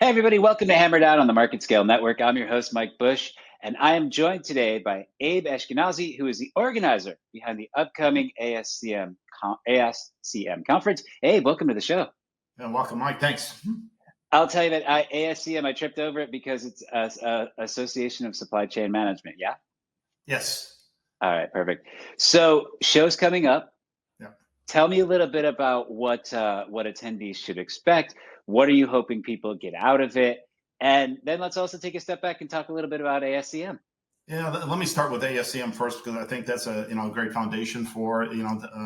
Hey, everybody, welcome to Hammer Down on the Market Scale Network. I'm your host, Mike Bush, and I am joined today by Abe Eshkenazi, who is the organizer behind the upcoming ASCM Conference. Abe, welcome to the show. Welcome, Mike. Thanks. I'll tell you that ASCM, I tripped over it because it's Association of Supply Chain Management, yeah? Yes. All right, perfect. So, show's coming up. Yeah. Tell me a little bit about what attendees should expect. What are you hoping people get out of it? And then let's also take a step back and talk a little bit about ASCM. Yeah, let me start with ASCM first because I think that's a great foundation for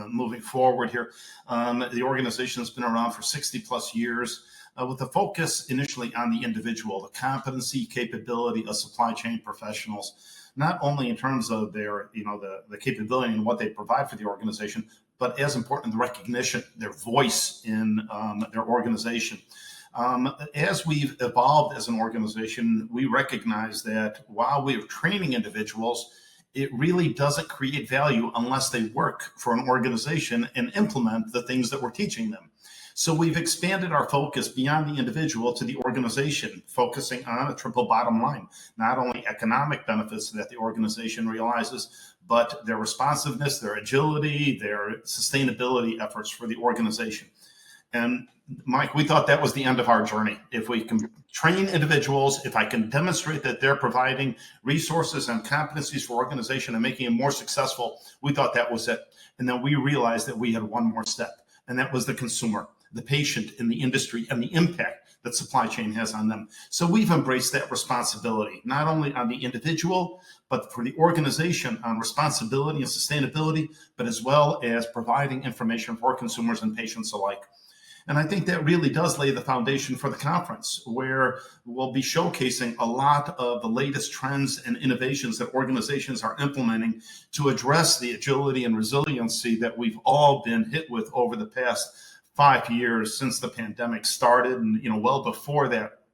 moving forward here. The organization has been around for 60 plus years with a focus initially on the individual, the competency, capability of supply chain professionals, not only in terms of their the capability and what they provide for the organization, but as important, the recognition, their voice in their organization. As we've evolved as an organization, we recognize that while we are training individuals, it really doesn't create value unless they work for an organization and implement the things that we're teaching them. So we've expanded our focus beyond the individual to the organization, focusing on a triple bottom line, not only economic benefits that the organization realizes, but their responsiveness, their agility, their sustainability efforts for the organization. And Mike, we thought that was the end of our journey. If we can train individuals, if I can demonstrate that they're providing resources and competencies for organization and making it more successful, we thought that was it. And then we realized that we had one more step, and that was the consumer, the patient in the industry, and the impact that supply chain has on them. So we've embraced that responsibility, not only on the individual, but for the organization on responsibility and sustainability, but as well as providing information for consumers and patients alike. And I think that really does lay the foundation for the conference, where we'll be showcasing a lot of the latest trends and innovations that organizations are implementing to address the agility and resiliency that we've all been hit with over the past 5 years since the pandemic started, and well before that.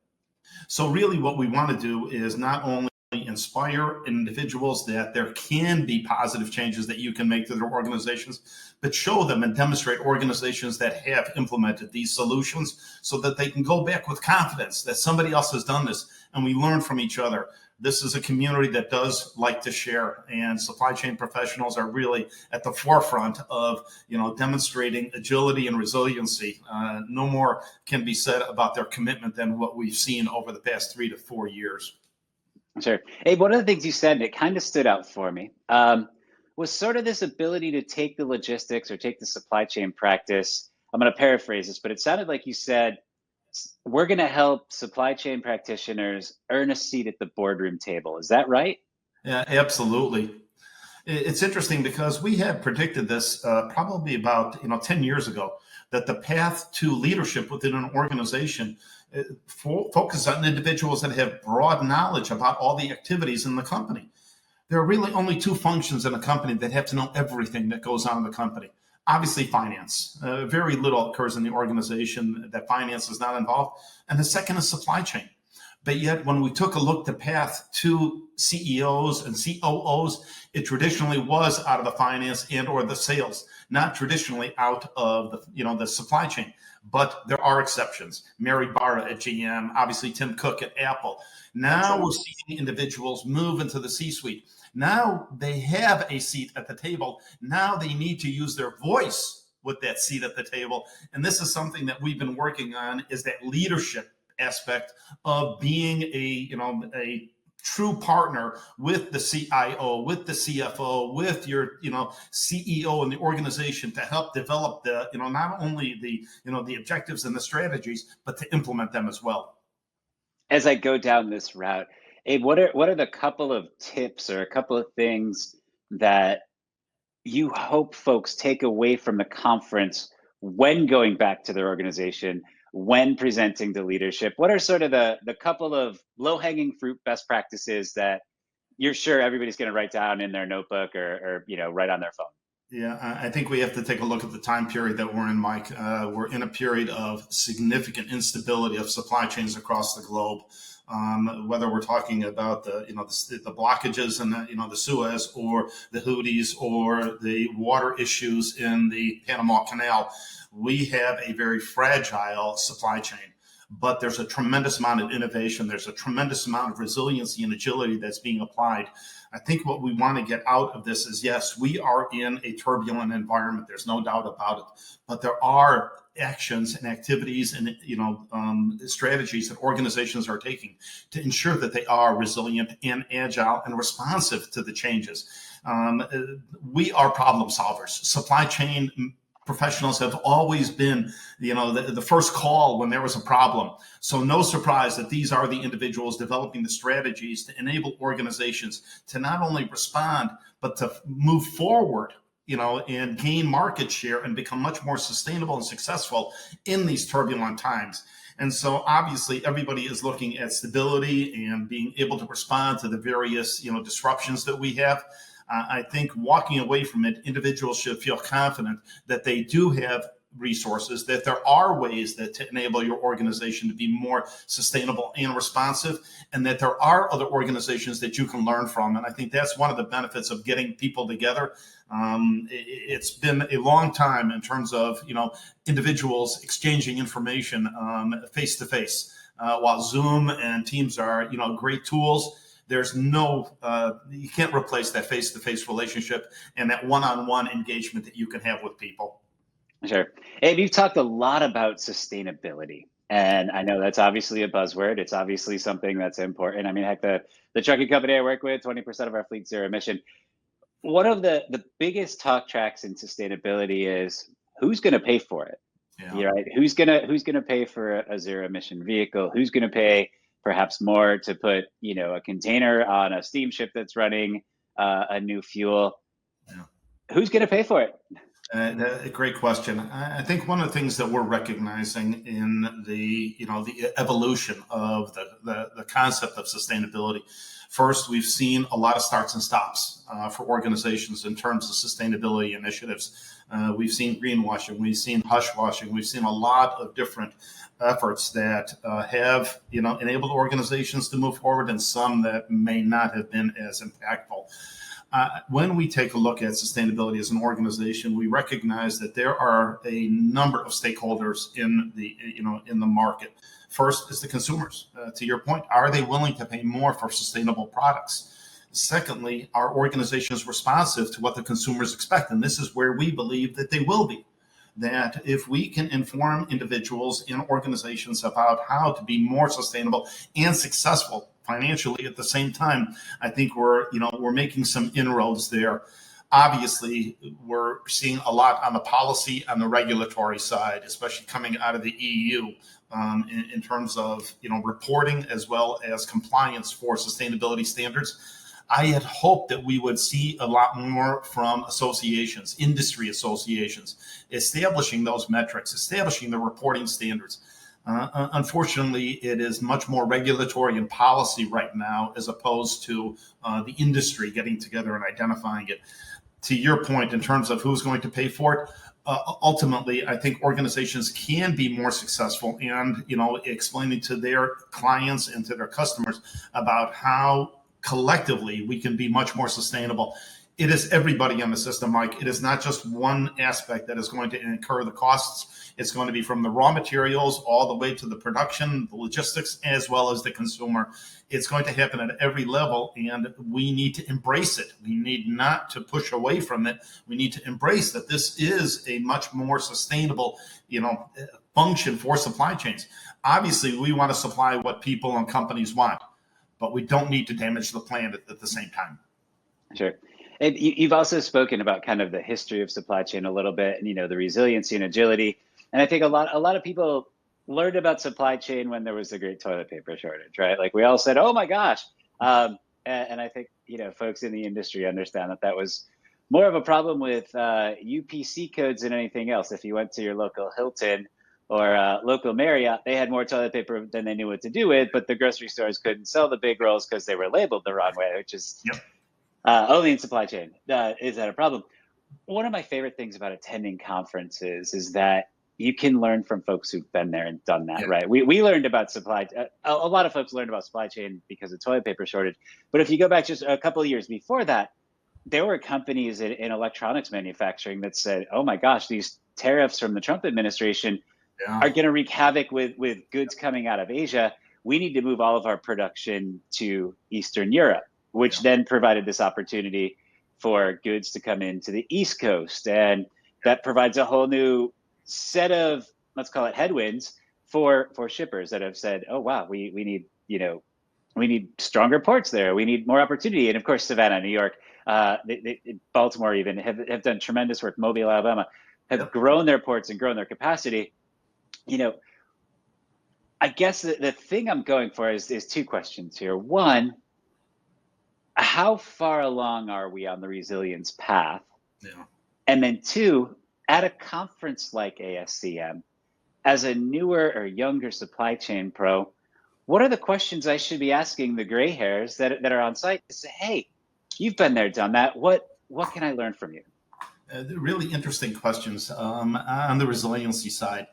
So really what we want to do is not only inspire individuals that there can be positive changes that you can make to their organizations, but show them and demonstrate organizations that have implemented these solutions so that they can go back with confidence that somebody else has done this and we learn from each other. This is a community that does like to share, and supply chain professionals are really at the forefront of demonstrating agility and resiliency. No more can be said about their commitment than what we've seen over the past 3 to 4 years. Sure. Hey, one of the things you said, and it kind of stood out for me, was sort of this ability to take the logistics or take the supply chain practice. I'm going to paraphrase this, but it sounded like you said, we're going to help supply chain practitioners earn a seat at the boardroom table. Is that right? Yeah, absolutely. It's interesting because we had predicted this probably about 10 years ago, that the path to leadership within an organization focuses on individuals that have broad knowledge about all the activities in the company. There are really only two functions in a company that have to know everything that goes on in the company. Obviously, finance. Very little occurs in the organization that finance is not involved. And the second is supply chain. But yet, when we took a look at the path to CEOs and COOs, it traditionally was out of the finance and or the sales, not traditionally out of the supply chain. But there are exceptions. Mary Barra at GM, obviously Tim Cook at Apple. Now we're seeing individuals move into the C-suite. Now they have a seat at the table. Now they need to use their voice with that seat at the table. And this is something that we've been working on, is that leadership aspect of being a true partner with the CIO, with the CFO, with your CEO in the organization to help develop the not only the objectives and the strategies, but to implement them as well. As I go down this route, Abe, what are the couple of tips or a couple of things that you hope folks take away from the conference when going back to their organization, when presenting to leadership? What are sort of the couple of low-hanging fruit best practices that you're sure everybody's going to write down in their notebook or write on their phone? Yeah, I think we have to take a look at the time period that we're in, Mike. We're in a period of significant instability of supply chains across the globe. Whether we're talking about the blockages in the Suez, or the Houthis, or the water issues in the Panama Canal, we have a very fragile supply chain. but there's a tremendous amount of innovation. There's a tremendous amount of resiliency and agility that's being applied. I think what we want to get out of this is, yes, we are in a turbulent environment. There's no doubt about it, but there are actions and activities and strategies that organizations are taking to ensure that they are resilient and agile and responsive to the changes. We are problem solvers. Supply chain professionals have always been, the first call when there was a problem. So no surprise that these are the individuals developing the strategies to enable organizations to not only respond, but to move forward, and gain market share and become much more sustainable and successful in these turbulent times. And so obviously everybody is looking at stability and being able to respond to the various, disruptions that we have. I think walking away from it, individuals should feel confident that they do have resources, that there are ways that to enable your organization to be more sustainable and responsive, and that there are other organizations that you can learn from. And I think that's one of the benefits of getting people together. It's been a long time in terms of, individuals exchanging information face to face, while Zoom and Teams are, great tools. There's you can't replace that face-to-face relationship and that one-on-one engagement that you can have with people. Sure. Abe, you've talked a lot about sustainability, and I know that's obviously a buzzword. It's obviously something that's important. I mean, heck, the trucking company I work with, 20% of our fleet zero emission. One of the biggest talk tracks in sustainability is who's going to pay for it. Yeah. Right? Who's gonna pay for a zero emission vehicle? Who's going to pay perhaps more to put, a container on a steamship that's running a new fuel? Yeah. Who's going to pay for it? A great question. I think one of the things that we're recognizing in the evolution of the concept of sustainability. First, we've seen a lot of starts and stops for organizations in terms of sustainability initiatives. We've seen greenwashing, we've seen hushwashing, we've seen a lot of different efforts that have enabled organizations to move forward, and some that may not have been as impactful. When we take a look at sustainability as an organization, we recognize that there are a number of stakeholders in the market. First is the consumers. To your point, are they willing to pay more for sustainable products? Secondly, are organizations responsive to what the consumers expect? And this is where we believe that they will be. That if we can inform individuals in organizations about how to be more sustainable and successful financially at the same time, I think we're making some inroads there. Obviously, we're seeing a lot on the policy, on the regulatory side, especially coming out of the EU, in terms of reporting as well as compliance for sustainability standards. I had hoped that we would see a lot more from associations, industry associations, establishing those metrics, establishing the reporting standards. Unfortunately, it is much more regulatory and policy right now, as opposed to the industry getting together and identifying it. To your point, in terms of who's going to pay for it, ultimately, I think organizations can be more successful and, explaining to their clients and to their customers about how collectively we can be much more sustainable. It is everybody in the system, Mike. It is not just one aspect that is going to incur the costs. It's going to be from the raw materials all the way to the production, the logistics, as well as the consumer. It's going to happen at every level, and we need to embrace it. We need not to push away from it. We need to embrace that this is a much more sustainable, function for supply chains. Obviously, we want to supply what people and companies want, but we don't need to damage the planet at the same time. Sure. And you've also spoken about kind of the history of supply chain a little bit, and the resiliency and agility. And I think a lot of people learned about supply chain when there was the great toilet paper shortage, right? Like we all said, "Oh my gosh!" And I think folks in the industry understand that was more of a problem with UPC codes than anything else. If you went to your local Hilton or local Marriott, they had more toilet paper than they knew what to do with, but the grocery stores couldn't sell the big rolls because they were labeled the wrong way, which is only in supply chain is that a problem. One of my favorite things about attending conferences is that you can learn from folks who've been there and done that, right? We learned about a lot of folks learned about supply chain because of toilet paper shortage. But if you go back just a couple of years before that, there were companies in electronics manufacturing that said, "Oh my gosh, these tariffs from the Trump administration, Yeah. are going to wreak havoc with goods coming out of Asia. We need to move all of our production to Eastern Europe, which Yeah. then provided this opportunity for goods to come into the East Coast. And that provides a whole new set of, let's call it headwinds for shippers that have said, oh, wow, we need, we need stronger ports there. We need more opportunity. And of course, Savannah, New York, Baltimore even have done tremendous work. Mobile, Alabama have Yep. grown their ports and grown their capacity. I guess the thing I'm going for is two questions here. One, how far along are we on the resilience path? Yeah. And then two, at a conference like ASCM, as a newer or younger supply chain pro, what are the questions I should be asking the gray hairs that are on site to say, hey, you've been there, done that. What can I learn from you? Really interesting questions on the resiliency side.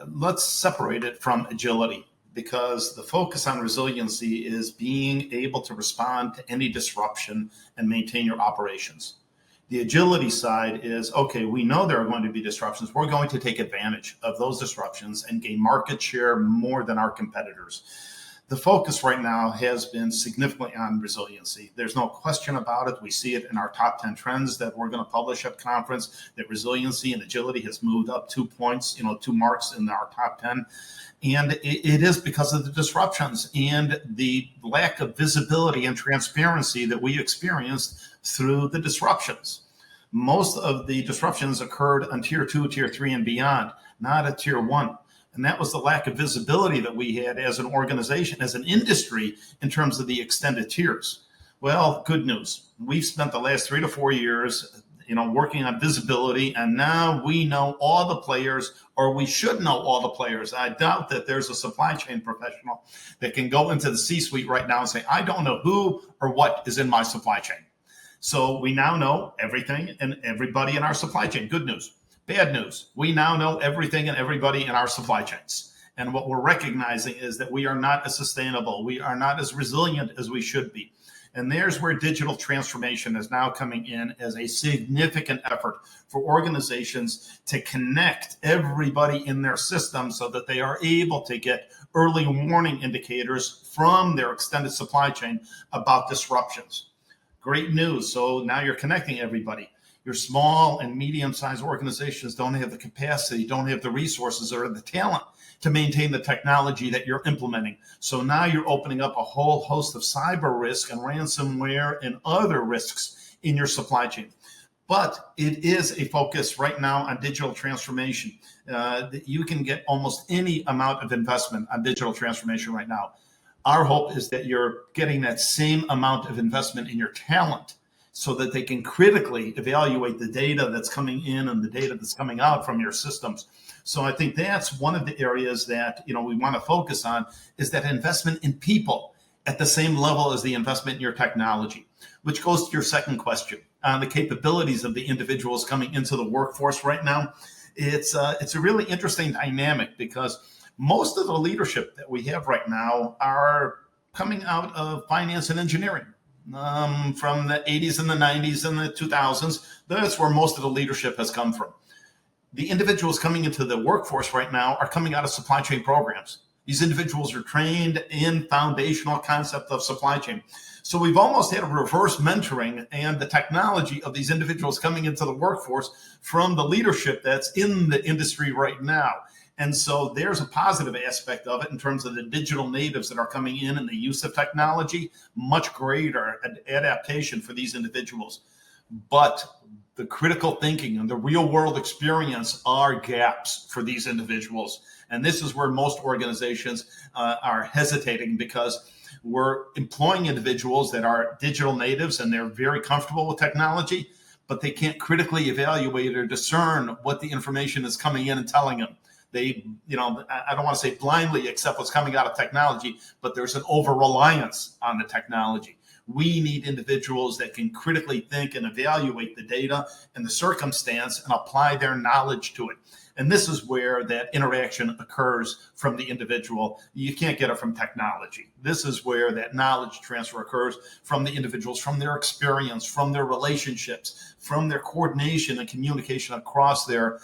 Let's separate it from agility, because the focus on resiliency is being able to respond to any disruption and maintain your operations. The agility side is, okay, we know there are going to be disruptions. We're going to take advantage of those disruptions and gain market share more than our competitors. The focus right now has been significantly on resiliency. There's no question about it. We see it in our top 10 trends that we're going to publish at conference, that resiliency and agility has moved up 2 points, 2 marks in our top 10. And it is because of the disruptions and the lack of visibility and transparency that we experienced through the disruptions. Most of the disruptions occurred on tier 2, tier 3, and beyond, not at tier 1. And that was the lack of visibility that we had as an organization, as an industry, in terms of the extended tiers. Well, good news. We've spent the last 3 to 4 years, working on visibility, and now we know all the players, or we should know all the players. I doubt that there's a supply chain professional that can go into the C-suite right now and say, I don't know who or what is in my supply chain. So we now know everything and everybody in our supply chain. Good news. Bad news. We now know everything and everybody in our supply chains. And what we're recognizing is that we are not as sustainable. We are not as resilient as we should be. And there's where digital transformation is now coming in as a significant effort for organizations to connect everybody in their system so that they are able to get early warning indicators from their extended supply chain about disruptions. Great news. So now you're connecting everybody. Your small and medium-sized organizations don't have the capacity, don't have the resources or the talent to maintain the technology that you're implementing. So now you're opening up a whole host of cyber risk and ransomware and other risks in your supply chain. But it is a focus right now on digital transformation. You can get almost any amount of investment on digital transformation right now. Our hope is that you're getting that same amount of investment in your talent, so that they can critically evaluate the data that's coming in and the data that's coming out from your systems. So I think that's one of the areas that we want to focus on, is that investment in people at the same level as the investment in your technology, which goes to your second question on the capabilities of the individuals coming into the workforce right now. It's a really interesting dynamic, because most of the leadership that we have right now are coming out of finance and engineering. From the 80s and the 90s and the 2000s, that's where most of the leadership has come from. The individuals coming into the workforce right now are coming out of supply chain programs. These individuals are trained in foundational concept of supply chain. So we've almost had a reverse mentoring and the technology of these individuals coming into the workforce from the leadership that's in the industry right now. And so there's a positive aspect of it in terms of the digital natives that are coming in and the use of technology, much greater adaptation for these individuals. But the critical thinking and the real world experience are gaps for these individuals. And this is where most organizations are hesitating, because we're employing individuals that are digital natives and they're very comfortable with technology, but they can't critically evaluate or discern what the information is coming in and telling them. They, I don't want to say blindly accept what's coming out of technology, but there's an over-reliance on the technology. We need individuals that can critically think and evaluate the data and the circumstance and apply their knowledge to it. And this is where that interaction occurs from the individual. You can't get it from technology. This is where that knowledge transfer occurs from the individuals, from their experience, from their relationships, from their coordination and communication across their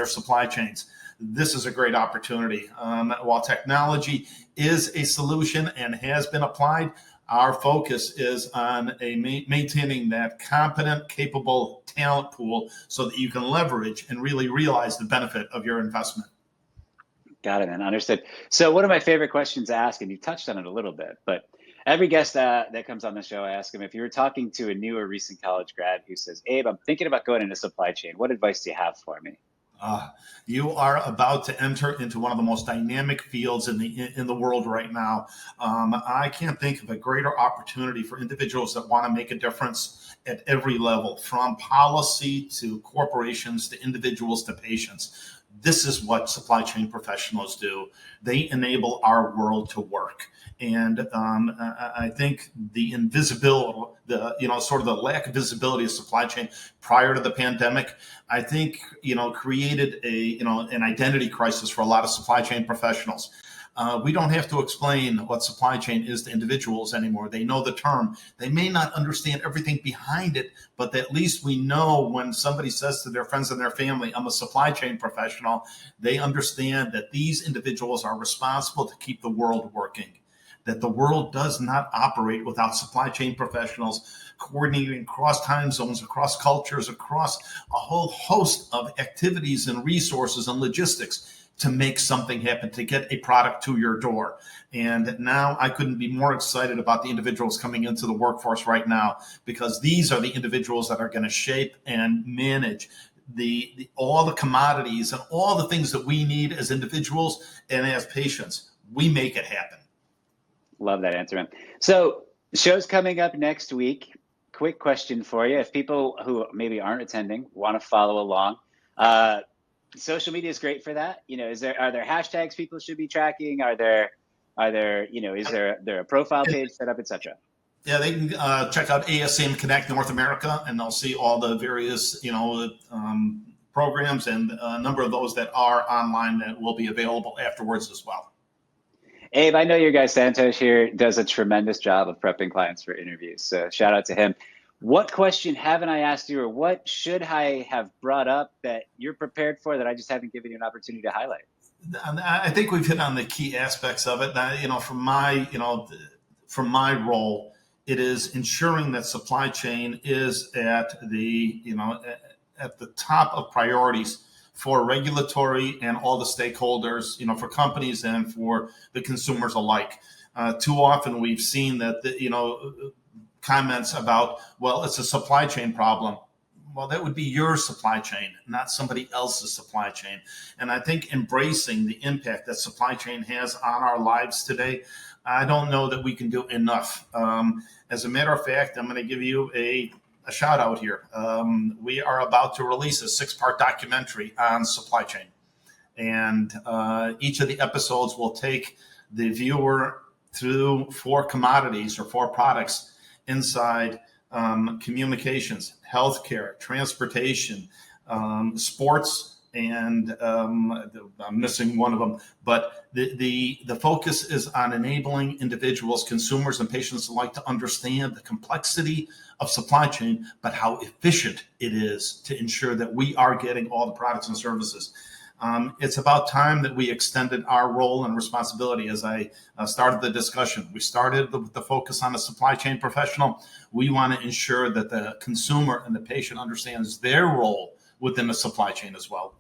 supply chains. This is a great opportunity. While technology is a solution and has been applied, our focus is on maintaining that competent, capable talent pool so that you can leverage and really realize the benefit of your investment. Got it, man. Understood. So one of my favorite questions to ask, and you touched on it a little bit, but every guest that comes on the show, I ask them, if you were talking to a new or recent college grad who says, Abe, I'm thinking about going into supply chain, what advice do you have for me? You are about to enter into one of the most dynamic fields in the world right now. I can't think of a greater opportunity for individuals that want to make a difference at every level, from policy to corporations to individuals to patients. This is what supply chain professionals do. They enable our world to work. And I think the invisibility, sort of the lack of visibility of supply chain prior to the pandemic, I think, created an identity crisis for a lot of supply chain professionals. We don't have to explain what supply chain is to individuals anymore. They know the term. They may not understand everything behind it, but at least we know when somebody says to their friends and their family, I'm a supply chain professional, they understand that these individuals are responsible to keep the world working, that the world does not operate without supply chain professionals coordinating across time zones, across cultures, across a whole host of activities and resources and logistics to make something happen, to get a product to your door. And now I couldn't be more excited about the individuals coming into the workforce right now, because these are the individuals that are going to shape and manage all the commodities and all the things that we need as individuals and as patients. We make it happen. Love that answer, man. So show's coming up next week. Quick question for you. If people who maybe aren't attending want to follow along, social media is great for that. Are there hashtags people should be tracking? Is there a profile page set up, etc.? Yeah, they can check out ASCM Connect North America, and they'll see all the various, programs, and a number of those that are online that will be available afterwards as well. Abe, I know your guy Santosh here does a tremendous job of prepping clients for interviews, so shout out to him. What question haven't I asked you, or what should I have brought up that you're prepared for that I just haven't given you an opportunity to highlight? I think we've hit on the key aspects of it. From my role, it is ensuring that supply chain is at the top of priorities for regulatory and all the stakeholders, for companies and for the consumers alike. Too often we've seen that, comments about, well, it's a supply chain problem. Well, that would be your supply chain, not somebody else's supply chain. And I think embracing the impact that supply chain has on our lives today, I don't know that we can do enough. As a matter of fact, I'm going to give you a shout out here. We are about to release a 6-part documentary on supply chain. And each of the episodes will take the viewer through 4 commodities or 4 products inside communications, healthcare, transportation, sports, and I'm missing one of them. But the focus is on enabling individuals, consumers, and patients alike to understand the complexity of supply chain, but how efficient it is to ensure that we are getting all the products and services. It's about time that we extended our role and responsibility. As I started the discussion, we started with the focus on a supply chain professional. We want to ensure that the consumer and the patient understands their role within the supply chain as well.